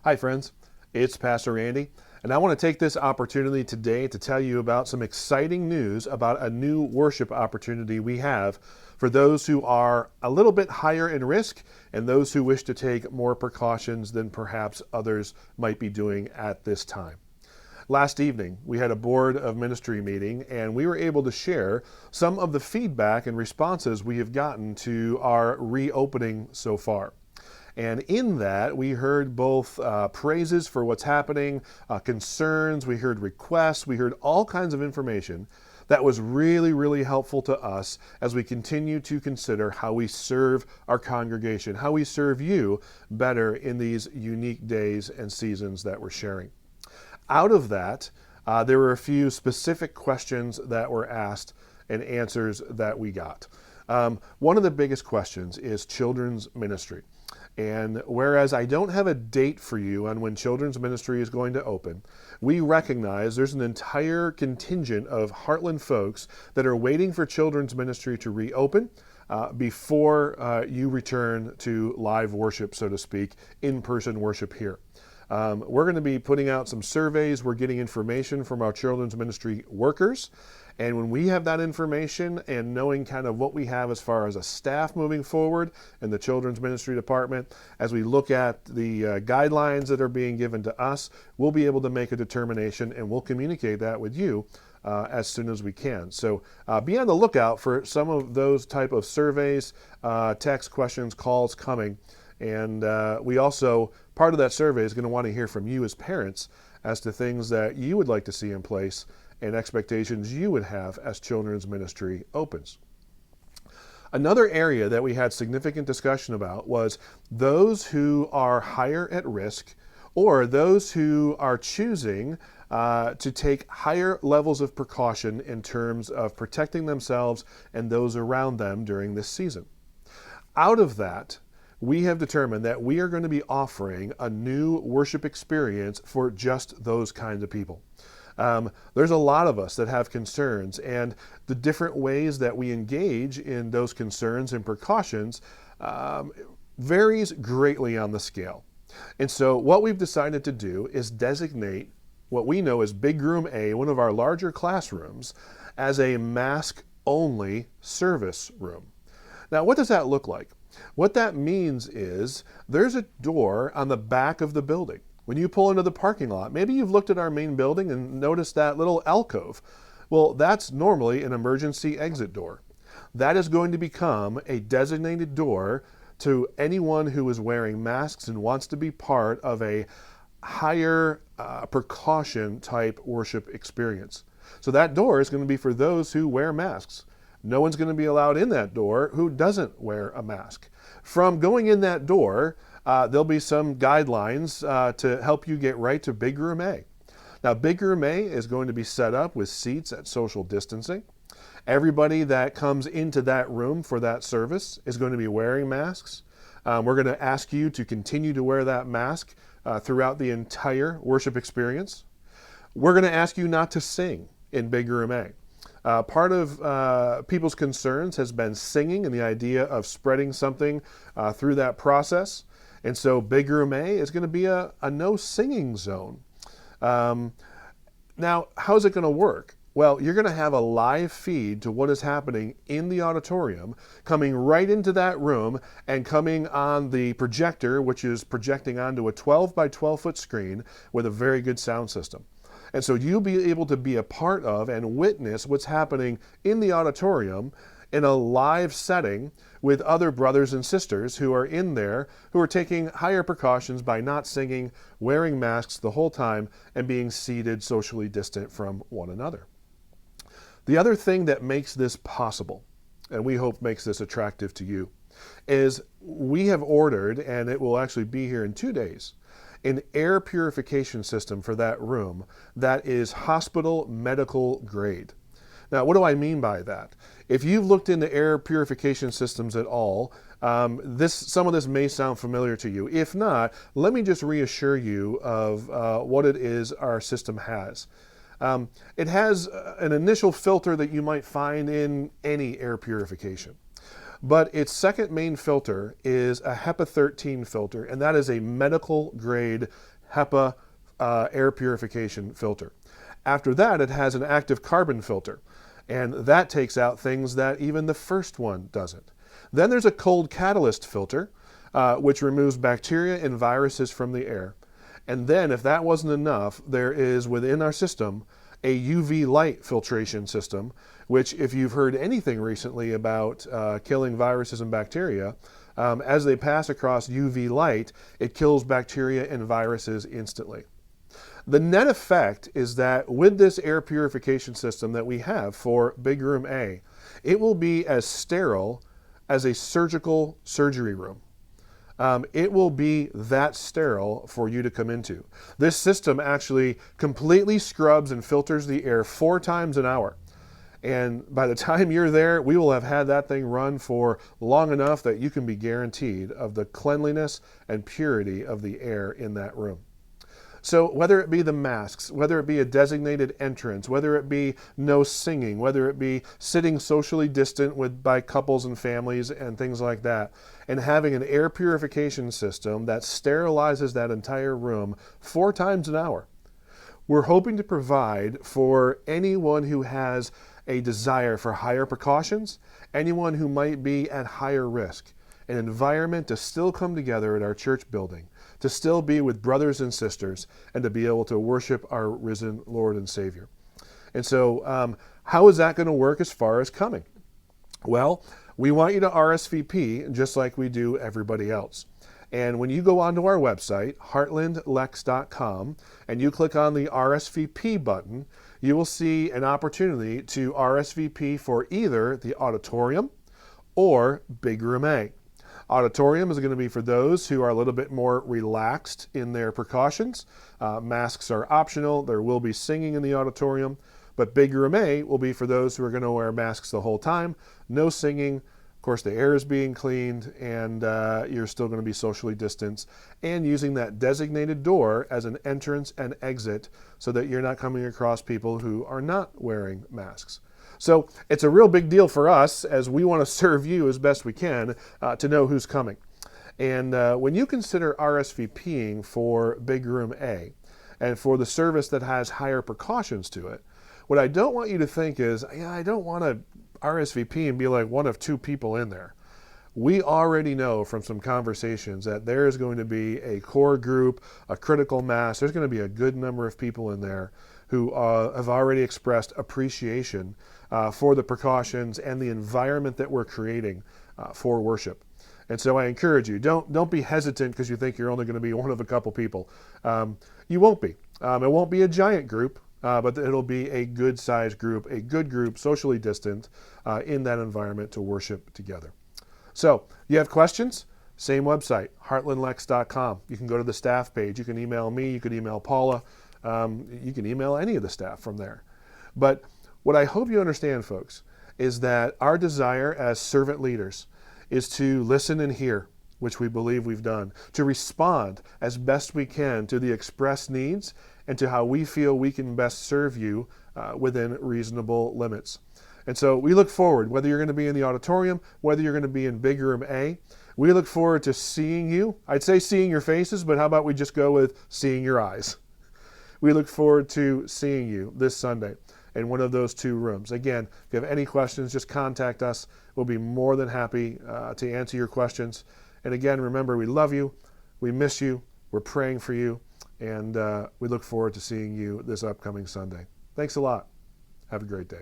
Hi friends, it's Pastor Randy, and I want to take this opportunity today to tell you about some exciting news about a new worship opportunity we have for those who are a little bit higher in risk and those who wish to take more precautions than perhaps others might be doing at this time. Last evening, we had a board of ministry meeting and we were able to share some of the feedback and responses we have gotten to our reopening so far. And in that, we heard both praises for what's happening, concerns, we heard requests, we heard all kinds of information that was really, really helpful to us as we continue to consider how we serve our congregation, how we serve you better in these unique days and seasons that we're sharing. Out of that, there were a few specific questions that were asked and answers that we got. One of the biggest questions is children's ministry. And whereas I don't have a date for you on when children's ministry is going to open, we recognize there's an entire contingent of Heartland folks that are waiting for children's ministry to reopen before you return to live worship, so to speak, in-person worship here. We're going to be putting out some surveys. We're getting information from our children's ministry workers. And when we have that information and knowing kind of what we have as far as a staff moving forward in the children's ministry department, as we look at the guidelines that are being given to us, we'll be able to make a determination and we'll communicate that with you as soon as we can. So be on the lookout for some of those type of surveys, text questions, calls coming. And we also, part of that survey is going to want to hear from you as parents as to things that you would like to see in place and expectations you would have as children's ministry opens. Another area that we had significant discussion about was those who are higher at risk or those who are choosing to take higher levels of precaution in terms of protecting themselves and those around them during this season. Out of that, we have determined that we are going to be offering a new worship experience for just those kinds of people. There's a lot of us that have concerns, and the different ways that we engage in those concerns and precautions varies greatly on the scale. And so what we've decided to do is designate what we know as Big Room A, one of our larger classrooms, as a mask-only service room. Now, what does that look like? What that means is there's a door on the back of the building. When you pull into the parking lot, maybe you've looked at our main building and noticed that little alcove. Well, that's normally an emergency exit door. That is going to become a designated door to anyone who is wearing masks and wants to be part of a higher precaution type worship experience. So that door is going to be for those who wear masks. No one's going to be allowed in that door who doesn't wear a mask. From going in that door, there'll be some guidelines to help you get right to Big Room A. Now, Big Room A is going to be set up with seats at social distancing. Everybody that comes into that room for that service is going to be wearing masks. We're going to ask you to continue to wear that mask throughout the entire worship experience. We're going to ask you not to sing in Big Room A. Part of people's concerns has been singing and the idea of spreading something through that process. And so Big Room A is going to be a no singing zone. Now, how's it going to work? Well, you're going to have a live feed to what is happening in the auditorium, coming right into that room and coming on the projector, which is projecting onto a 12 by 12 foot screen with a very good sound system. And so you'll be able to be a part of and witness what's happening in the auditorium in a live setting with other brothers and sisters who are in there, who are taking higher precautions by not singing, wearing masks the whole time, and being seated socially distant from one another. The other thing that makes this possible, and we hope makes this attractive to you, is we have ordered, and it will actually be here in 2 days, an air purification system for that room that is hospital medical grade. Now, what do I mean by that? If you've looked into air purification systems at all, some of this may sound familiar to you. If not, let me just reassure you of what it is our system has. It has an initial filter that you might find in any air purification. But its second main filter is a HEPA 13 filter, and that is a medical grade HEPA air purification filter. After that, it has an active carbon filter, and that takes out things that even the first one doesn't. Then there's a cold catalyst filter, which removes bacteria and viruses from the air. And then, if that wasn't enough, there is within our system a UV light filtration system, which, if you've heard anything recently about killing viruses and bacteria, as they pass across UV light, it kills bacteria and viruses instantly. The net effect is that with this air purification system that we have for Big Room A, it will be as sterile as a surgical surgery room. It will be that sterile for you to come into. This system actually completely scrubs and filters the air 4 times an hour. And by the time you're there, we will have had that thing run for long enough that you can be guaranteed of the cleanliness and purity of the air in that room. So whether it be the masks, whether it be a designated entrance, whether it be no singing, whether it be sitting socially distant by couples and families and things like that, and having an air purification system that sterilizes that entire room 4 times an hour, we're hoping to provide for anyone who has a desire for higher precautions, anyone who might be at higher risk, an environment to still come together at our church building, to still be with brothers and sisters, and to be able to worship our risen Lord and Savior. And so how is that going to work as far as coming? Well, we want you to RSVP just like we do everybody else. And when you go onto our website, heartlandlex.com, and you click on the RSVP button, you will see an opportunity to RSVP for either the auditorium or Big Room A. Auditorium is going to be for those who are a little bit more relaxed in their precautions. Masks are optional. There will be singing in the auditorium. But Big Room A will be for those who are going to wear masks the whole time. No singing. Of course, the air is being cleaned, and you're still going to be socially distanced, and using that designated door as an entrance and exit so that you're not coming across people who are not wearing masks. So it's a real big deal for us, as we want to serve you as best we can to know who's coming. And when you consider RSVPing for Big Room A and for the service that has higher precautions to it, what I don't want you to think is, yeah, I don't want to RSVP and be like one of 2 people in there. We already know from some conversations that there is going to be a core group, a critical mass. There's going to be a good number of people in there who have already expressed appreciation for the precautions and the environment that we're creating for worship. And so I encourage you, don't be hesitant because you think you're only going to be one of a couple people. You won't be. It won't be a giant group, but it'll be a good-sized group, a good group, socially distant, in that environment to worship together. So, you have questions? Same website, heartlandlex.com. You can go to the staff page. You can email me. You can email Paula. You can email any of the staff from there. But what I hope you understand, folks, is that our desire as servant leaders is to listen and hear, which we believe we've done, to respond as best we can to the expressed needs and to how we feel we can best serve you within reasonable limits. And so we look forward, whether you're going to be in the auditorium, whether you're going to be in Big Room A, we look forward to seeing you. I'd say seeing your faces, but how about we just go with seeing your eyes? We look forward to seeing you this Sunday in one of those 2 rooms. Again, if you have any questions, just contact us. We'll be more than happy to answer your questions. And again, remember, we love you, we miss you, we're praying for you, and we look forward to seeing you this upcoming Sunday. Thanks a lot. Have a great day.